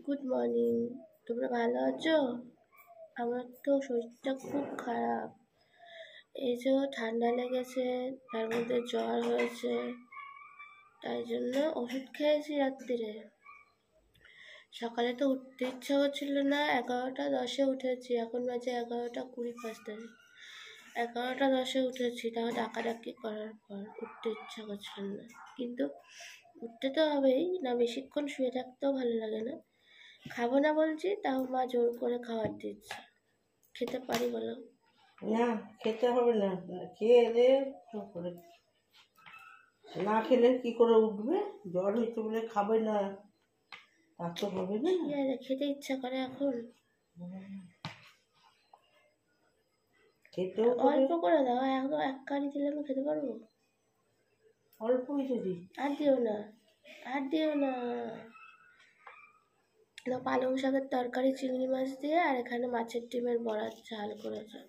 Good morning. তোমরা ভালো আছো? আমার তো শরীরটা খুব খারাপ। এই যে ঠান্ডা লেগেছে, তার মধ্যে জ্বর হয়েছে, তাই জন্য ওষুধ খেয়েছি রাত্রিরে। সকালে তো উঠতে ইচ্ছা করছিল না, 11টা 10-এ উঠেছি, এখন বাজে 11টা 20 11টা 10-এ উঠেছি, তাও ডাকাডাকি করার পর উঠতে ইচ্ছা করছিল না, কিন্তু উঠতে তো হবেই না, বেশিক্ষণ শুয়ে থাকতেও ভালো লাগে না। খাবো না বলছি, তাও মা জোর করে খাওয়ার দিচ্ছে। খেতে পারি বলো? না, খেতে হবে না। খেয়ে এলে করে না খেলে কি করে উঠবে? জ্বর হয়েছে বলে খাবে না, তা তো হবে না। ঠিক আছে, খেতে ইচ্ছা করে এখন। খেতেও অল্প করে দাও, এখন 1 কারি দিলে আমি খেতে পারবো? অল্পই যদি। আর দিও না, আর দিও না। পালং শাকের তরকারি চিংড়ি মাছ দিয়ে, আর এখানে মাছের ডিমের বড়ার ঝাল করেছে।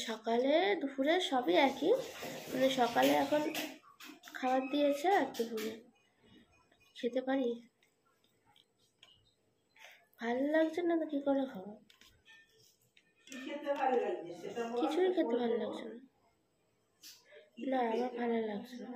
সকালে দুপুরে সবই একই, মানে সকালে এখন খাবার দিয়েছে আর দুপুরে খেতে পারি? ভালো লাগছে না তো কি করে খাবো? কিছুই খেতে ভালো লাগছে না। না, আমার ভালো লাগছে না।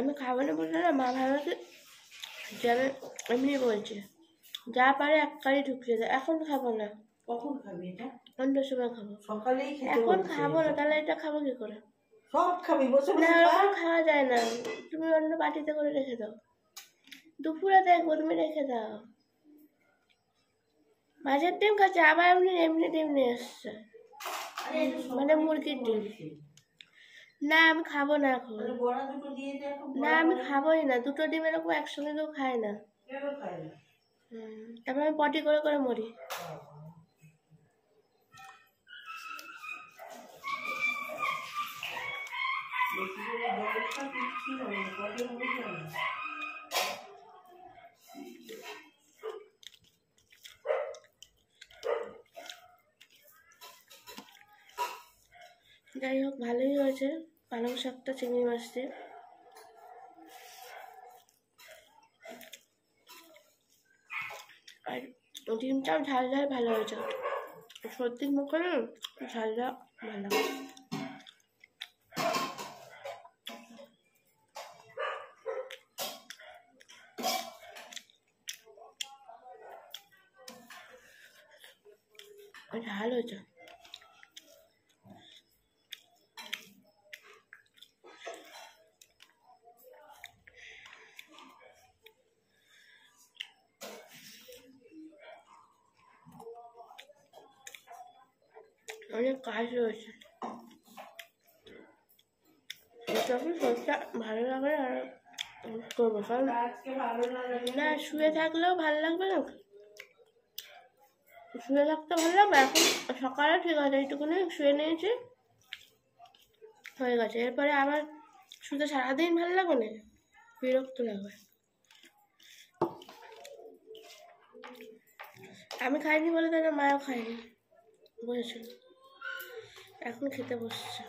আমি খাবো না বললে না, মা ভাবছে যে আমি এমনি বলছি। যা পারে 1 কারি ঢুকিয়ে দেয়। এখন খাবো না। কখন খাবি এটা? অন্য সময় খাবো। সকালেই খেতে এখন বলছে খাবো না, এটা। তাহলে এটা খাবো কি করে? সব খাবি, বসে না, বসে খা। ওরকম খাওয়া যায় না। তুমি অন্য বাটিতে করে রেখে দাও। দুপুরে দেখবো, তুমি রেখে দাও। মাছের ডিম খাচ্ছে, আবার এমনি এমনি ডিম নিয়ে এসছে, মানে মুরগির ডিম। না, আমি খাবো না এখন। বড়া দুটো দিয়ে দে এখন। না, আমি খাবোই না। 2টো ডিম এরকম একসঙ্গে কেউ খায় না। কেন খায় না? তারপর আমি পটি করে করে মরি। বেশি করে জল খা, কিচ্ছু হবে না, পটি হবে না। যাই হোক, ভালোই হয়েছে পালং শাকটা চিংড়ি মাছ দিয়ে। আর ডিমটাও ঝাল ঝাল ভালো হয়েছে। সর্দির মুখে না ঝালটা ভালো। ঝাল হয়েছে। অনেক কাজ রয়েছে, যখন শরীরটা ভালো লাগে আর করবো, কারণ না শুয়ে থাকলেও ভালো লাগবে না। শুয়ে থাকতে ভালো লাগবে। এখন সকালে ঠিক আছে, এইটুকুনি শুয়ে নিয়েছি, হয়ে গেছে। এরপরে আবার শুতে সারাদিন ভালো লাগবে না, বিরক্ত লাগবে। আমি খাইনি বলে তাই মাও খায়নি, বুঝেছিল। এখন খেতে বসছে।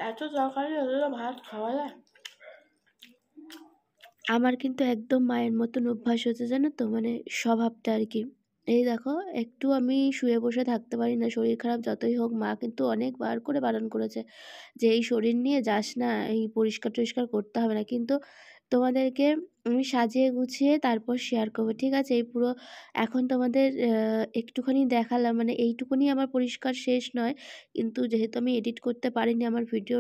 এত তরকারি হলে ভাত খাওয়া যায়? আমার কিন্তু একদম মায়ের মতন অভ্যাস হচ্ছে, জানো তো, মানে স্বভাবটা আর কি। এই দেখো, একটু আমি শুয়ে বসে থাকতে পারি না, শরীর খারাপ যতই হোক। মা কিন্তু অনেকবার করে বারণ করেছে যে এই শরীর নিয়ে যাস না, এই পরিষ্কার টরিষ্কার করতে হবে না, কিন্তু তোমাদেরকে আমি সাজিয়ে গুছিয়ে তারপর শেয়ার করবো, ঠিক আছে? এই পুরো এখন তোমাদের একটুখানি দেখালাম, মানে এইটুকুনি আমার পরিষ্কার শেষ নয়, কিন্তু যেহেতু আমি এডিট করতে পারিনি, আমার ভিডিও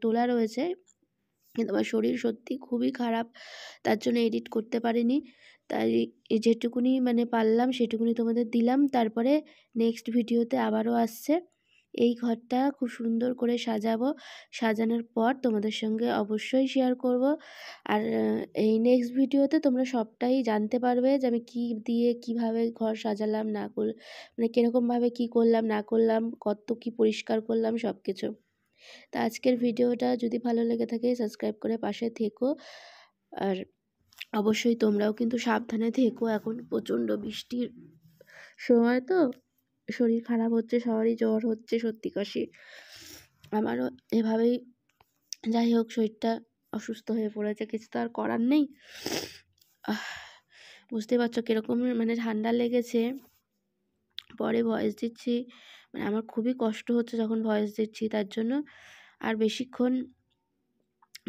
তোলা রয়েছে, কিন্তু আমার শরীর সত্যি খুবই খারাপ, তার জন্য এডিট করতে পারিনি। তাই যেটুকুনি মানে পারলাম সেটুকুনি তোমাদের দিলাম। তারপরে নেক্সট ভিডিওতে আবারও আসছে, এই ঘরটা খুব সুন্দর করে সাজাবো। সাজানোর পর তোমাদের সঙ্গে অবশ্যই শেয়ার করব। আর এই নেক্সট ভিডিওতে তোমরা সবটাই জানতে পারবে যে আমি কী দিয়ে কীভাবে ঘর সাজালাম না মানে কীরকমভাবে কী করলাম না করলাম, কত কী পরিষ্কার করলাম সব কিছু। তা আজকের ভিডিওটা যদি ভালো লেগে থাকে সাবস্ক্রাইব করে পাশে থেকো। আর অবশ্যই তোমরাও কিন্তু সাবধানে থেকো, এখন প্রচণ্ড বৃষ্টির সময় তো, শরীর খারাপ হচ্ছে, সবারই জ্বর হচ্ছে, সর্দি কাশি, আমারও এভাবেই। যাই হোক, শরীরটা অসুস্থ হয়ে পড়েছে, কিছু তো আর করার নেই। বুঝতে পারছো কীরকম মানে ঠান্ডা লেগেছে। পরে ভয়েস দিচ্ছি, মানে আমার খুবই কষ্ট হচ্ছে যখন ভয়েস দিচ্ছি, তার জন্য আর বেশিক্ষণ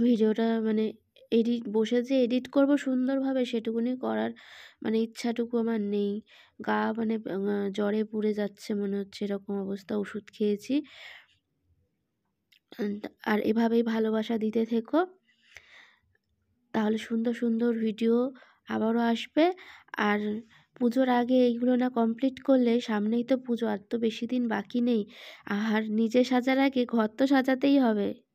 ভিডিওটা মানে বসে যে এডিট করব সুন্দরভাবে সেটুকুনি করার মানে ইচ্ছাটুকু আমার নেই। গা মানে জ্বরে পুড়ে যাচ্ছে মনে হচ্ছে, এরকম অবস্থা। ওষুধ খেয়েছি। আর এভাবেই ভালোবাসা দিতে থেকো, তাহলে সুন্দর সুন্দর ভিডিও আবারও আসবে। আর পুজোর আগে এইগুলো না কমপ্লিট করলে, সামনেই তো পুজো, আর তো বেশি দিন বাকি নেই। আর নিজে সাজার আগে ঘর তো সাজাতেই হবে।